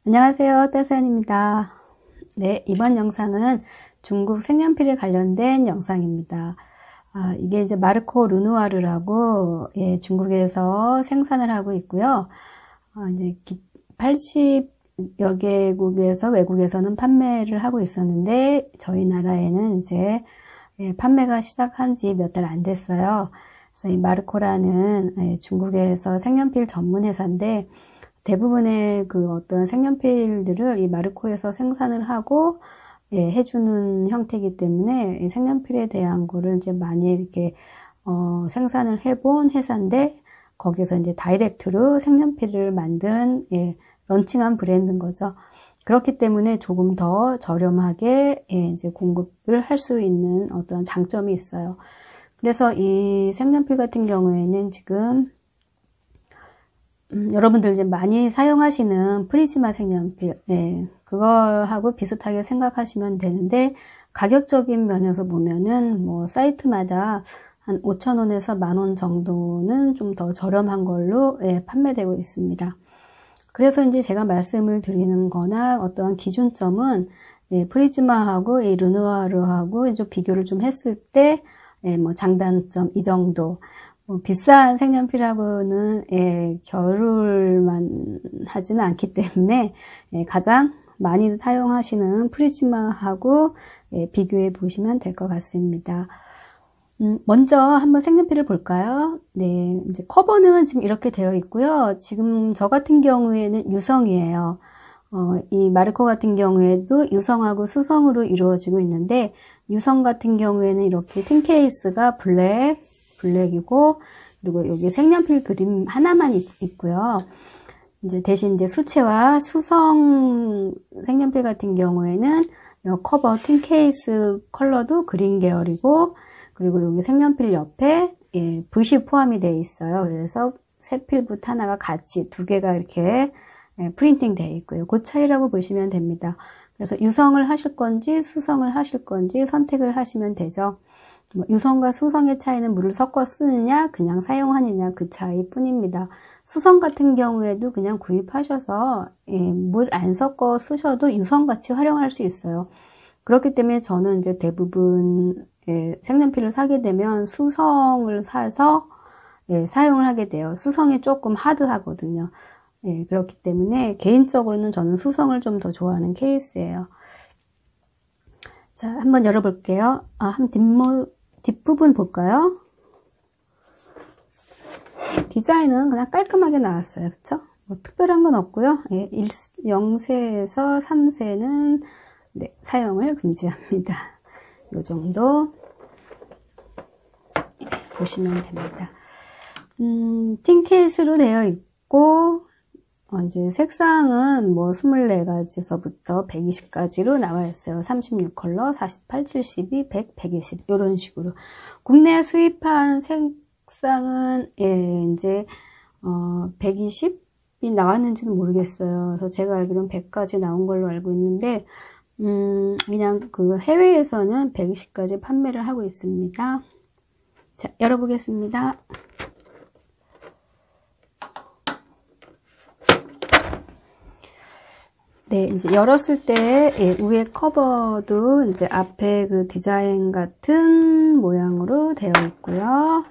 안녕하세요, 떼서연입니다. 네, 이번 영상은 중국 색연필에 관련된 영상입니다. 이게 이제 마르코 르누아르라고 중국에서 생산을 하고 있고요. 이제 80여 개국에서 외국에서는 판매를 하고 있었는데 저희 나라에는 이제 판매가 시작한 지 몇 달 안 됐어요. 그래서 이 마르코라는 중국에서 색연필 전문 회사인데 대부분의 그 어떤 색연필들을 이 마르코에서 생산을 하고 해주는 형태이기 때문에 이 색연필에 대한 거를 이제 많이 이렇게 생산을 해본 회사인데 거기서 이제 다이렉트로 색연필을 만든 런칭한 브랜드인 거죠. 그렇기 때문에 조금 더 저렴하게 이제 공급을 할 수 있는 어떤 장점이 있어요. 그래서 이 색연필 같은 경우에는 지금 여러분들 이제 많이 사용하시는 프리즈마 색연필, 그거하고 비슷하게 생각하시면 되는데, 가격적인 면에서 보면은, 뭐, 사이트마다 한 5,000원에서 10,000원 정도는 좀 더 저렴한 걸로, 판매되고 있습니다. 그래서 이제 제가 말씀을 드리는 거나 어떠한 기준점은, 프리즈마하고 이 르누아르하고 좀 비교를 좀 했을 때, 뭐, 장단점 이 정도. 비싼 색연필하고는 겨룰만 하지는 않기 때문에 가장 많이 사용하시는 프리즈마하고 비교해 보시면 될 것 같습니다. 먼저 한번 색연필을 볼까요? 네, 이제 커버는 지금 이렇게 되어 있고요. 지금 저 같은 경우에는 유성이에요. 이 마르코 같은 경우에도 유성하고 수성으로 이루어지고 있는데 유성 같은 경우에는 이렇게 틴 케이스가 블랙이고, 그리고 여기 색연필 그림 하나만 있고요. 이제 대신 이제 수채화 수성 색연필 같은 경우에는 커버 틴 케이스 컬러도 그린 계열이고, 그리고 여기 색연필 옆에 붓이 포함이 되어 있어요. 그래서 색필붓 하나가 같이 두 개가 이렇게 프린팅 되어 있고요. 그 차이라고 보시면 됩니다. 그래서 유성을 하실 건지 수성을 하실 건지 선택을 하시면 되죠. 유성과 수성의 차이는 물을 섞어 쓰느냐 그냥 사용하느냐 그 차이 뿐입니다. 수성 같은 경우에도 그냥 구입하셔서 물 안 섞어 쓰셔도 유성같이 활용할 수 있어요. 그렇기 때문에 저는 이제 대부분 색연필을 사게 되면 수성을 사서 사용을 하게 돼요. 수성이 조금 하드하거든요. 그렇기 때문에 개인적으로는 저는 수성을 좀 더 좋아하는 케이스예요. 자, 한번 열어볼게요. 뒷부분 볼까요? 디자인은 그냥 깔끔하게 나왔어요. 그쵸? 뭐 특별한 건 없고요. 0세에서 3세는 사용을 금지합니다. 요 정도 보시면 됩니다. 틴 케이스로 되어 있고 이제 색상은 뭐 24가지서부터 120가지로 나와 있어요. 36컬러, 48, 72, 100, 120 이런 식으로. 국내에 수입한 색상은 이제 120이 나왔는지는 모르겠어요. 그래서 제가 알기로는 100까지 나온 걸로 알고 있는데 그냥 그 해외에서는 120까지 판매를 하고 있습니다. 자, 열어보겠습니다. 네, 이제 열었을 때 위에 커버도 이제 앞에 그 디자인 같은 모양으로 되어 있고요.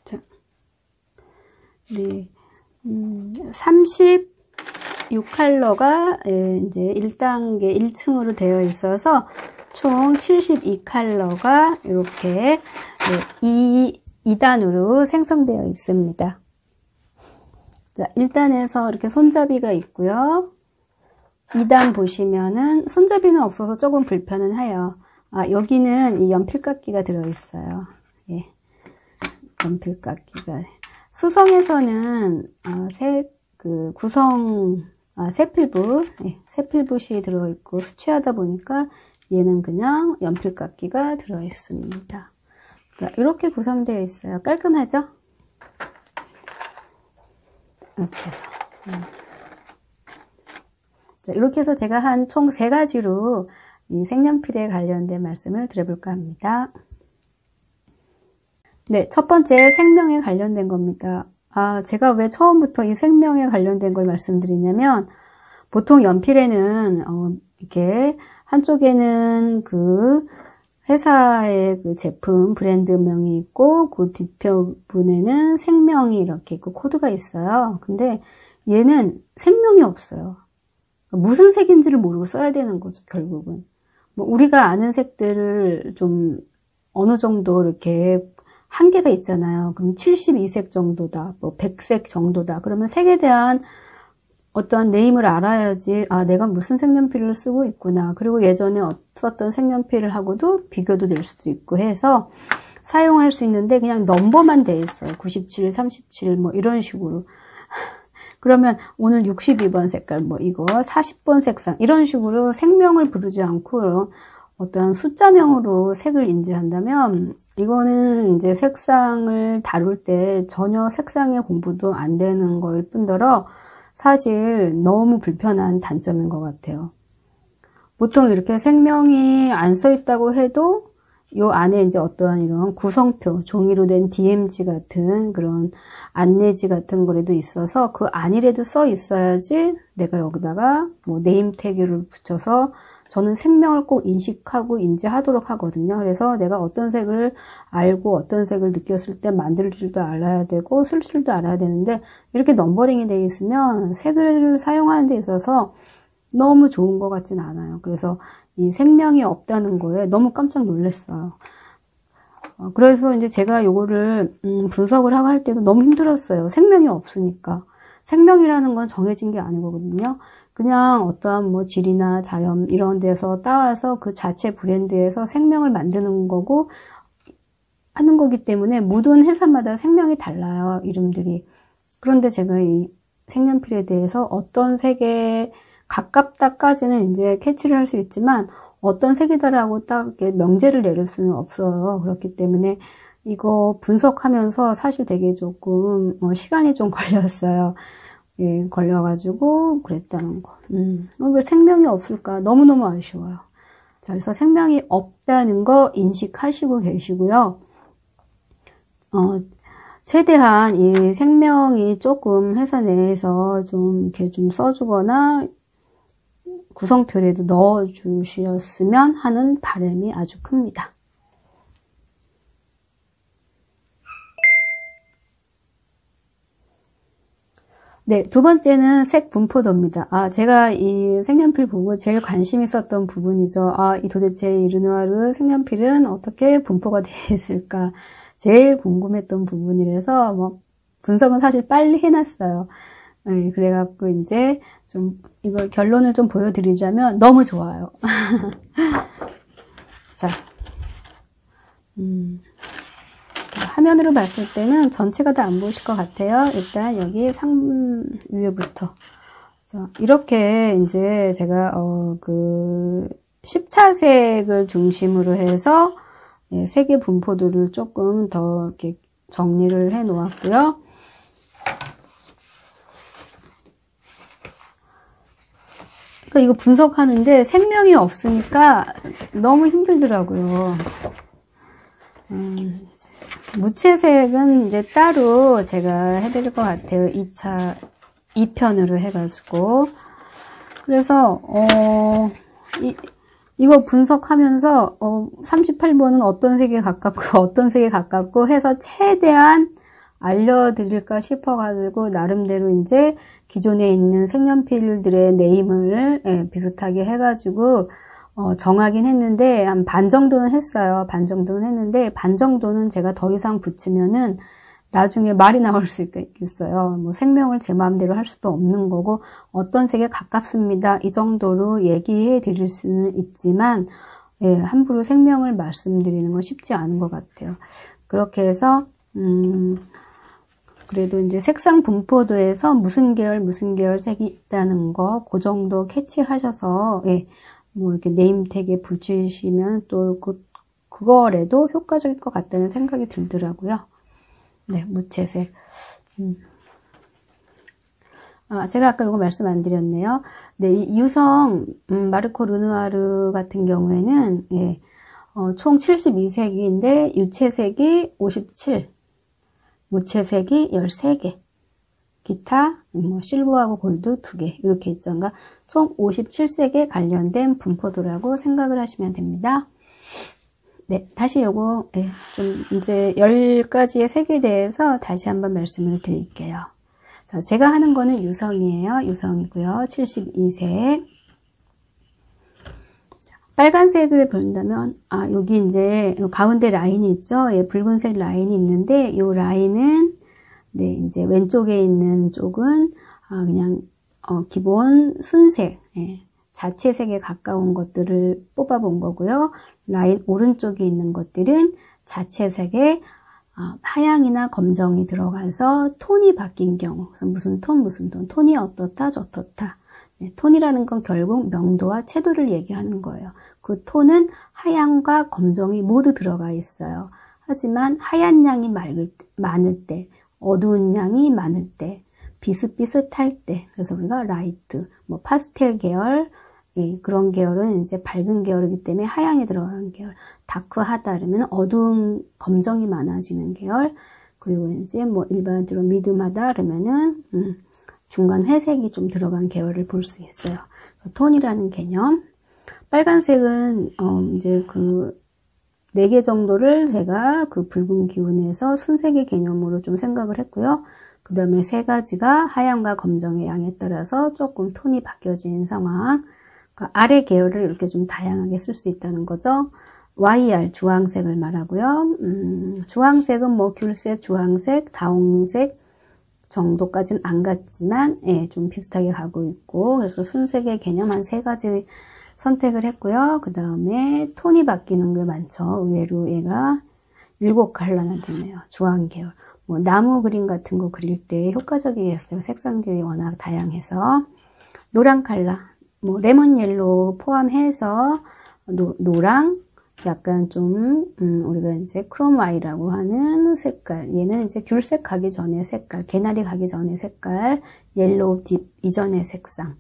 자, 네, 36컬러가 이제 1단계 1층으로 되어 있어서 총 72컬러가 이렇게 2단으로 생성되어 있습니다. 자, 1단에서 이렇게 손잡이가 있고요. 2단 보시면은 손잡이는 없어서 조금 불편은 해요. 여기는 이 연필깎이가 들어있어요. 연필깎이가. 수성에서는 새필붓이 들어있고 수채하다 보니까 얘는 그냥 연필깎이가 들어있습니다. 자, 이렇게 구성되어 있어요. 깔끔하죠? 이렇게 해서. 자, 이렇게 해서 제가 한 총 3가지로 이 색연필에 관련된 말씀을 드려볼까 합니다. 네, 첫 번째 생명에 관련된 겁니다. 제가 왜 처음부터 이 생명에 관련된 걸 말씀드리냐면, 보통 연필에는, 이렇게, 한쪽에는 그 회사의 그 제품 브랜드명이 있고, 그 뒷부분에는 생명이 이렇게 있고, 코드가 있어요. 근데 얘는 생명이 없어요. 무슨 색인지를 모르고 써야 되는 거죠, 결국은. 뭐, 우리가 아는 색들을 좀 어느 정도 이렇게 한계가 있잖아요. 그럼 72색 정도다, 뭐 100색 정도다. 그러면 색에 대한 어떠한 네임을 알아야지, 내가 무슨 색연필을 쓰고 있구나. 그리고 예전에 썼던 색연필하고도 비교도 될 수도 있고 해서 사용할 수 있는데 그냥 넘버만 돼 있어요. 97, 37, 뭐 이런 식으로. 그러면 오늘 62번 색깔, 뭐 이거 40번 색상, 이런 식으로 색명을 부르지 않고 어떠한 숫자명으로 색을 인지한다면 이거는 이제 색상을 다룰 때 전혀 색상의 공부도 안 되는 거일 뿐더러 사실 너무 불편한 단점인 것 같아요. 보통 이렇게 색명이 안 써 있다고 해도 요 안에 이제 어떠한 이런 구성표, 종이로 된 DMG 같은 그런 안내지 같은 거라도 있어서 그 안이라도 써 있어야지 내가 여기다가 뭐 네임 태그를 붙여서 저는 색명을 꼭 인식하고 인지하도록 하거든요. 그래서 내가 어떤 색을 알고 어떤 색을 느꼈을 때 만들 줄도 알아야 되고 쓸 줄도 알아야 되는데 이렇게 넘버링이 되어 있으면 색을 사용하는 데 있어서 너무 좋은 것 같진 않아요. 그래서 이 색명이 없다는 거에 너무 깜짝 놀랐어요. 그래서 이제 제가 요거를 분석을 하고 할 때도 너무 힘들었어요. 색명이 없으니까. 색명이라는 건 정해진 게 아니거든요. 그냥 어떠한 뭐 질이나 자연 이런 데서 따와서 그 자체 브랜드에서 색명을 만드는 거고 하는 거기 때문에 모든 회사마다 색명이 달라요. 이름들이. 그런데 제가 이 색연필에 대해서 어떤 색에 가깝다까지는 이제 캐치를 할 수 있지만 어떤 색이다라고 딱 명제를 내릴 수는 없어요. 그렇기 때문에 이거 분석하면서 사실 되게 조금 시간이 좀 걸렸어요. 예, 걸려가지고 그랬다는 거. 왜 생명이 없을까? 너무너무 아쉬워요. 자, 그래서 생명이 없다는 거 인식하시고 계시고요. 최대한 이 생명이 조금 회사 내에서 좀 이렇게 좀 써주거나 구성표에도 넣어주셨으면 하는 바람이 아주 큽니다. 네, 두 번째는 색 분포도입니다. 제가 이 색연필 보고 제일 관심 있었던 부분이죠. 이 도대체 이 르누아르 색연필은 어떻게 분포가 되어 있을까? 제일 궁금했던 부분이라서 뭐 분석은 사실 빨리 해놨어요. 네, 그래갖고 이제 좀 이걸 결론을 좀 보여드리자면 너무 좋아요. 자, 화면으로 봤을 때는 전체가 다 안 보이실 것 같아요. 일단 여기 위에부터. 자, 이렇게 이제 제가 그 십차색을 중심으로 해서 색의 분포도를 조금 더 이렇게 정리를 해 놓았고요. 그러니까 이거 분석하는데 색명이 없으니까 너무 힘들더라고요. 무채색은 이제 따로 제가 해드릴 것 같아요. 2편으로 해가지고. 그래서, 이거 분석하면서, 38번은 어떤 색에 가깝고, 어떤 색에 가깝고 해서 최대한 알려드릴까 싶어가지고, 나름대로 이제 기존에 있는 색연필들의 네임을 비슷하게 해가지고, 정하긴 했는데 한 반 정도는 했어요. 반 정도는 했는데 반 정도는 제가 더 이상 붙이면은 나중에 말이 나올 수 있겠어요. 뭐 색명을 제 마음대로 할 수도 없는 거고 어떤 색에 가깝습니다. 이 정도로 얘기해 드릴 수는 있지만 함부로 색명을 말씀드리는 건 쉽지 않은 것 같아요. 그렇게 해서 그래도 이제 색상 분포도에서 무슨 계열 색이 있다는 거 그 정도 캐치하셔서 뭐 이렇게 네임택에 붙이시면 또 그거라도 효과적일 것 같다는 생각이 들더라고요. 네, 무채색. 제가 아까 이거 말씀 안 드렸네요. 네, 이 유성 마르코 르누아르 같은 경우에는 총 72색인데 유채색이 57. 무채색이 13개, 기타 뭐 실버하고 골드 2개 이렇게 있죠. 그러니까 총 57색에 관련된 분포도라고 생각을 하시면 됩니다. 네, 다시 요거 좀 이제 10가지의 색에 대해서 다시 한번 말씀을 드릴게요. 자, 제가 하는 거는 유성이에요. 유성이고요. 72색. 빨간색을 본다면 여기 이제 가운데 라인이 있죠. 예, 붉은색 라인이 있는데 이 라인은 네, 이제 왼쪽에 있는 쪽은 그냥 기본 순색, 자체색에 가까운 것들을 뽑아본 거고요. 라인 오른쪽에 있는 것들은 자체색에 하양이나 검정이 들어가서 톤이 바뀐 경우, 그래서 무슨 톤, 톤이 어떻다, 저떻다. 네, 톤이라는 건 결국 명도와 채도를 얘기하는 거예요. 그 톤은 하양과 검정이 모두 들어가 있어요. 하지만 하얀 양이 많을 때, 어두운 양이 많을 때, 비슷비슷할 때, 그래서 우리가 라이트, 뭐 파스텔 계열, 그런 계열은 이제 밝은 계열이기 때문에 하양이 들어가는 계열, 다크하다 그러면 어두운 검정이 많아지는 계열, 그리고 이제 뭐 일반적으로 미디움하다 그러면은 중간 회색이 좀 들어간 계열을 볼 수 있어요. 톤이라는 개념. 빨간색은 이제 그 4개 정도를 제가 그 붉은 기운에서 순색의 개념으로 좀 생각을 했고요. 그 다음에 3가지가 하얀과 검정의 양에 따라서 조금 톤이 바뀌어진 상황. 그러니까 아래 계열을 이렇게 좀 다양하게 쓸 수 있다는 거죠. YR 주황색을 말하고요. 주황색은 뭐 귤색, 주황색, 다홍색 정도까지는 안 갔지만 좀 비슷하게 가고 있고, 그래서 순색의 개념 한 3가지 선택을 했고요. 그 다음에 톤이 바뀌는 게 많죠. 의외로 얘가 7컬러나 됐네요. 주황 계열. 뭐 나무 그림 같은 거 그릴 때 효과적이겠어요. 색상들이 워낙 다양해서. 노란 컬러, 뭐 레몬 옐로우 포함해서 노랑, 약간 좀 우리가 이제 크롬 아이라고 하는 색깔, 얘는 이제 귤색 가기 전에 색깔, 개나리 가기 전에 색깔, 옐로우 딥 이전의 색상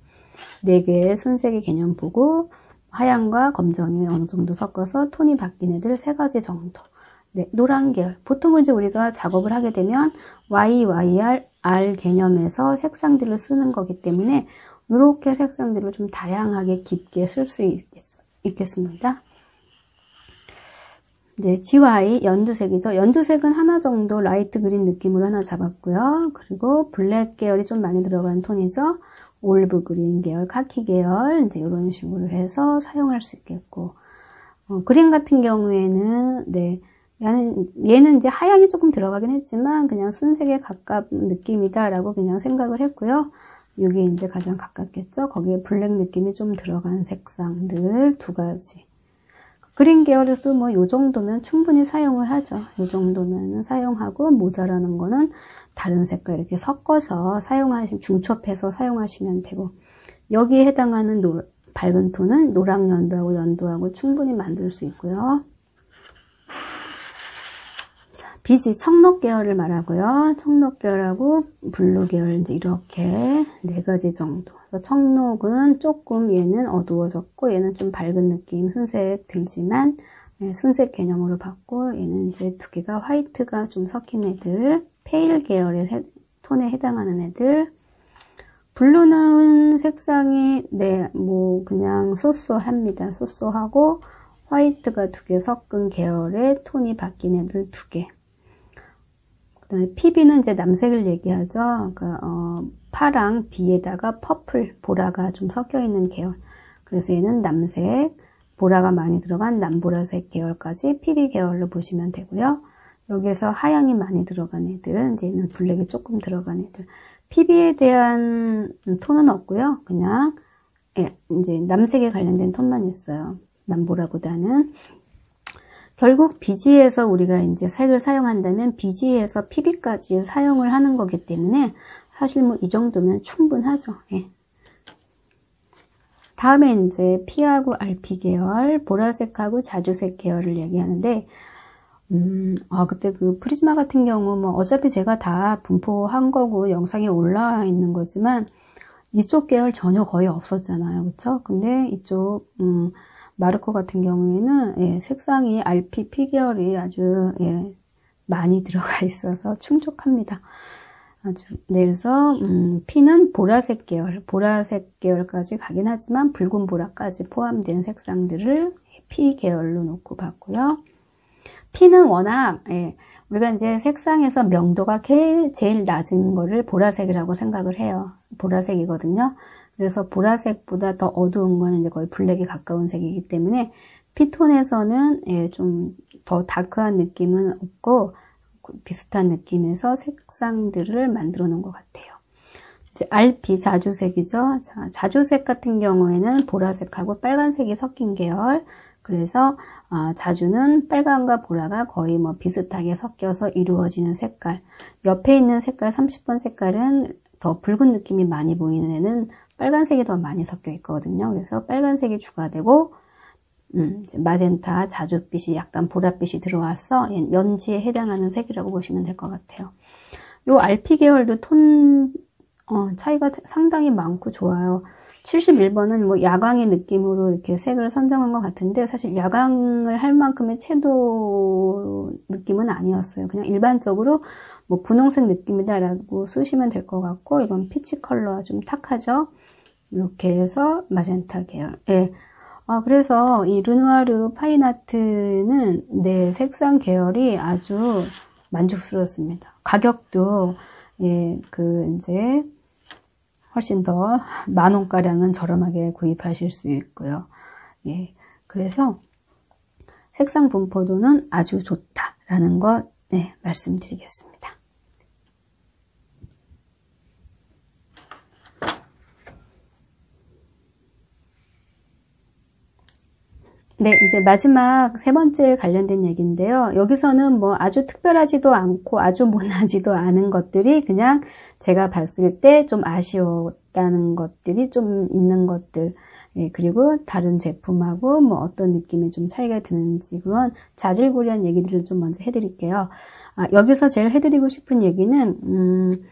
4개의 순색의 개념 보고 하얀과 검정이 어느 정도 섞어서 톤이 바뀐 애들 3가지 정도. 네, 노란 계열. 보통 이제 우리가 작업을 하게 되면 YYR, R 개념에서 색상들을 쓰는 거기 때문에 이렇게 색상들을 좀 다양하게 깊게 쓸 수 있겠습니다. 네, GY 연두색이죠. 연두색은 하나 정도 라이트 그린 느낌으로 하나 잡았고요. 그리고 블랙 계열이 좀 많이 들어간 톤이죠. 올브 그린 계열, 카키 계열 이제 이런 식으로 해서 사용할 수 있겠고, 그린 같은 경우에는 네, 얘는 이제 하양이 조금 들어가긴 했지만 그냥 순색에 가까운 느낌이다라고 그냥 생각을 했고요. 여기 이제 가장 가깝겠죠. 거기에 블랙 느낌이 좀 들어간 색상들 2가지. 그린 계열에서 뭐 요 정도면 충분히 사용을 하죠. 요 정도면 사용하고 모자라는 거는 다른 색깔 이렇게 섞어서 중첩해서 사용하시면 되고, 여기에 해당하는 밝은 톤은 노랑 연두하고 충분히 만들 수 있고요. 자, 비지 청록 계열을 말하고요. 청록 계열하고 블루 계열 이제 이렇게 4가지 정도. 청록은 조금 얘는 어두워졌고 얘는 좀 밝은 느낌 순색 들지만 순색 개념으로 봤고, 얘는 이제 2개가 화이트가 좀 섞인 애들, 페일 계열의 톤에 해당하는 애들. 블루는 색상이 뭐 그냥 쏘쏘합니다. 쏘쏘하고 화이트가 2개 섞은 계열의 톤이 바뀐 애들 2개. 그 다음에 PB는 이제 남색을 얘기하죠. 그러니까 파랑 B에다가 퍼플, 보라가 좀 섞여 있는 계열. 그래서 얘는 남색, 보라가 많이 들어간 남보라색 계열까지 PB 계열로 보시면 되고요. 여기에서 하양이 많이 들어간 애들은 이제 얘는 블랙이 조금 들어간 애들. PB에 대한 톤은 없고요. 그냥 이제 남색에 관련된 톤만 있어요. 남보라보다는. 결국 BG에서 우리가 이제 색을 사용한다면 BG에서 PB까지 사용을 하는 거기 때문에 사실 뭐 이 정도면 충분하죠. 다음에 이제 P하고 RP 계열, 보라색하고 자주색 계열을 얘기하는데, 그때 그 프리즈마 같은 경우 뭐 어차피 제가 다 분포한 거고 영상에 올라와 있는 거지만 이쪽 계열 전혀 거의 없었잖아요. 그쵸? 근데 이쪽, 마르코 같은 경우에는 색상이 RP, P 계열이 아주 많이 들어가 있어서 충족합니다. 아주. 네, 그래서 P는 보라색 계열까지 가긴 하지만 붉은 보라까지 포함된 색상들을 P 계열로 놓고 봤고요. P는 워낙 우리가 이제 색상에서 명도가 제일 낮은 거를 보라색이라고 생각을 해요. 보라색이거든요. 그래서 보라색보다 더 어두운 거는 이제 거의 블랙에 가까운 색이기 때문에 피톤에서는 좀 더 다크한 느낌은 없고 비슷한 느낌에서 색상들을 만들어 놓은 것 같아요. 이제 RP 자주색이죠. 자, 자주색 같은 경우에는 보라색하고 빨간색이 섞인 계열. 그래서 자주는 빨간과 보라가 거의 뭐 비슷하게 섞여서 이루어지는 색깔. 옆에 있는 색깔 30번 색깔은 더 붉은 느낌이 많이 보이는 애는 빨간색이 더 많이 섞여 있거든요. 그래서 빨간색이 추가되고 마젠타, 자주빛이 약간 보랏빛이 들어와서 연지에 해당하는 색이라고 보시면 될 것 같아요. 요 RP 계열도 톤 차이가 상당히 많고 좋아요. 71번은 뭐 야광의 느낌으로 이렇게 색을 선정한 것 같은데 사실 야광을 할 만큼의 채도 느낌은 아니었어요. 그냥 일반적으로 뭐 분홍색 느낌이다라고 쓰시면 될 것 같고 이건 피치 컬러 좀 탁하죠. 이렇게 해서 마젠타 계열. 그래서 이 르누아르 파인아트는 네, 색상 계열이 아주 만족스럽습니다. 가격도 이제 훨씬 더 10,000원가량은 저렴하게 구입하실 수 있고요. 그래서 색상 분포도는 아주 좋다라는 것 말씀드리겠습니다. 네, 이제 마지막 세 번째 관련된 얘기인데요. 여기서는 뭐 아주 특별하지도 않고 아주 모나지도 않은 것들이 그냥 제가 봤을 때 좀 아쉬웠다는 것들이 좀 있는 것들, 그리고 다른 제품하고 뭐 어떤 느낌이 좀 차이가 드는지 그런 자질구레한 얘기들을 좀 먼저 해드릴게요. 여기서 제일 해드리고 싶은 얘기는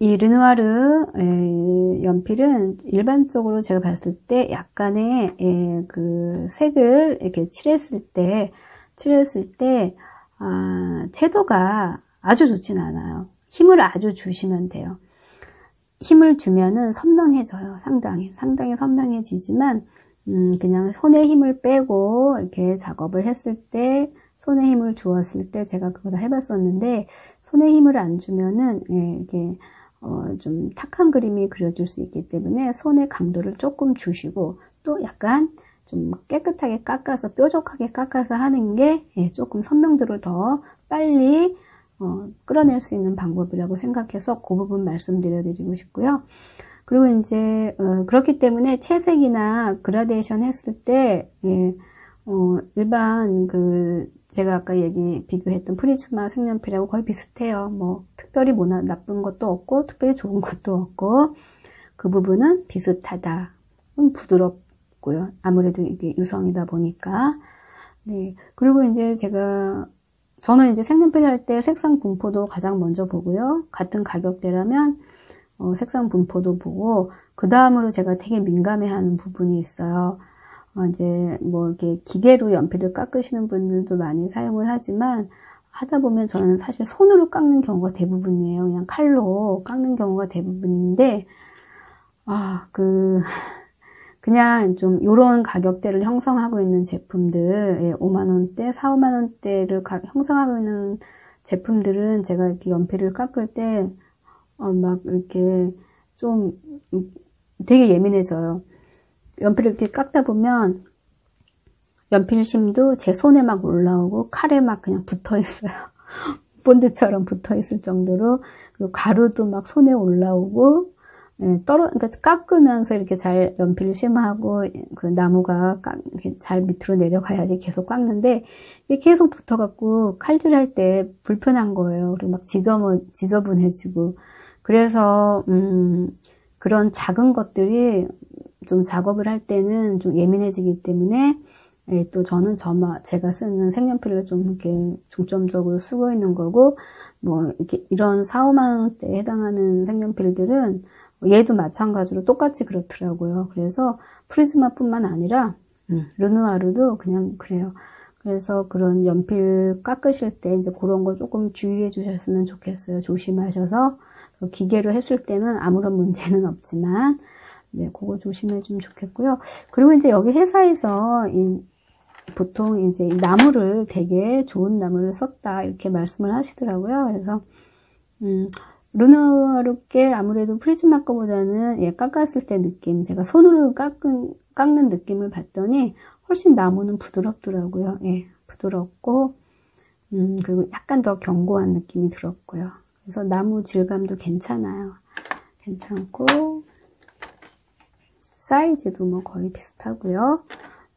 이 르누아르 연필은 일반적으로 제가 봤을 때 약간의 그 색을 이렇게 칠했을 때 채도가 아주 좋진 않아요. 힘을 아주 주시면 돼요. 힘을 주면은 선명해져요. 상당히 선명해지지만 그냥 손에 힘을 빼고 이렇게 작업을 했을 때 손에 힘을 주었을 때 제가 그거 다 해봤었는데 손에 힘을 안 주면은 이게 좀 탁한 그림이 그려질 수 있기 때문에 손의 강도를 조금 주시고 또 약간 좀 깨끗하게 깎아서 뾰족하게 깎아서 하는 게 조금 선명도를 더 빨리 끌어낼 수 있는 방법이라고 생각해서 그 부분 말씀드리고 싶고요. 그리고 이제 그렇기 때문에 채색이나 그라데이션 했을 때 일반 제가 아까 비교했던 프리즈마 색연필하고 거의 비슷해요. 뭐 특별히 나쁜 것도 없고 특별히 좋은 것도 없고 그 부분은 비슷하다. 부드럽고요. 아무래도 이게 유성이다 보니까. 네. 그리고 이제 저는 이제 색연필 할 때 색상 분포도 가장 먼저 보고요. 같은 가격대라면 색상 분포도 보고 그 다음으로 제가 되게 민감해하는 부분이 있어요. 이제 뭐 이렇게 기계로 연필을 깎으시는 분들도 많이 사용을 하지만 하다 보면 저는 사실 손으로 깎는 경우가 대부분이에요. 그냥 칼로 깎는 경우가 대부분인데 그냥 좀 요런 가격대를 형성하고 있는 제품들 5만원대, 4, 5만원대를 형성하고 있는 제품들은 제가 이렇게 연필을 깎을 때 막 이렇게 좀 되게 예민해져요. 연필을 이렇게 깎다 보면 연필심도 제 손에 막 올라오고 칼에 막 그냥 붙어 있어요. 본드처럼 붙어 있을 정도로. 그리고 가루도 막 손에 올라오고 그러니까 깎으면서 이렇게 잘 연필을 심하고 그 나무가 이렇게 잘 밑으로 내려가야지 계속 깎는데 이게 계속 붙어갖고 칼질할 때 불편한 거예요. 그리고 막 지저분해지고 그래서 그런 작은 것들이 좀 작업을 할 때는 좀 예민해지기 때문에 또 저는 제가 쓰는 색연필을 좀 이렇게 중점적으로 쓰고 있는 거고 뭐 이렇게 이런 4, 5만 원대에 해당하는 색연필들은 얘도 마찬가지로 똑같이 그렇더라고요. 그래서 프리즈마뿐만 아니라 르누아르도 그냥 그래요. 그래서 그런 연필 깎으실 때 이제 그런 거 조금 주의해 주셨으면 좋겠어요. 조심하셔서 기계로 했을 때는 아무런 문제는 없지만 네, 그거 조심해 주면 좋겠고요. 그리고 이제 여기 회사에서 보통 이제 이 나무를 되게 좋은 나무를 썼다 이렇게 말씀을 하시더라고요. 그래서 르누아르게 아무래도 프리즈마 거보다는 예, 깎았을 때 느낌, 제가 손으로 깎는 느낌을 봤더니 훨씬 나무는 부드럽더라고요. 예, 부드럽고 그리고 약간 더 견고한 느낌이 들었고요. 그래서 나무 질감도 괜찮아요. 괜찮고 사이즈도 뭐 거의 비슷하고요.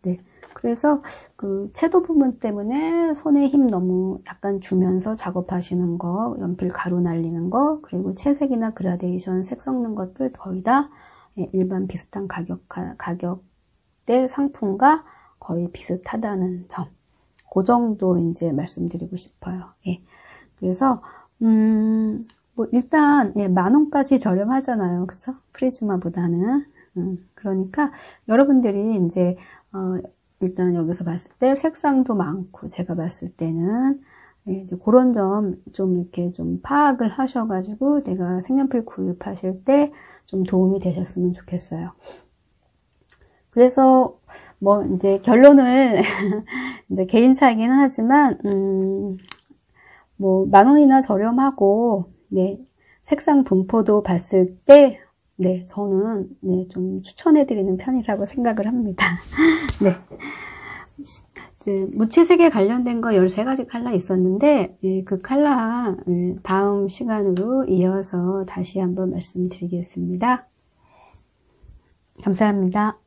네. 그래서 그 채도 부분 때문에 손에 힘 너무 약간 주면서 작업하시는 거, 연필 가루 날리는 거, 그리고 채색이나 그라데이션 색 섞는 것들 거의 다 일반 비슷한 가격대 상품과 거의 비슷하다는 점. 그 정도 이제 말씀드리고 싶어요. 예. 그래서 뭐 일단 예, 10,000원까지 저렴하잖아요. 그쵸? 프리즈마보다는. 그러니까 여러분들이 이제 일단 여기서 봤을 때 색상도 많고 제가 봤을 때는 이제 그런 점 좀 이렇게 좀 파악을 하셔가지고 내가 색연필 구입하실 때 좀 도움이 되셨으면 좋겠어요. 그래서 뭐 이제 결론을 이제 개인 차이긴 하지만 뭐 10,000원이나 저렴하고 네 색상 분포도 봤을 때 네, 저는, 네, 좀 추천해드리는 편이라고 생각을 합니다. 네. 이제 무채색에 관련된 거 13가지 컬러 있었는데, 예, 그 컬러, 다음 시간으로 이어서 다시 한번 말씀드리겠습니다. 감사합니다.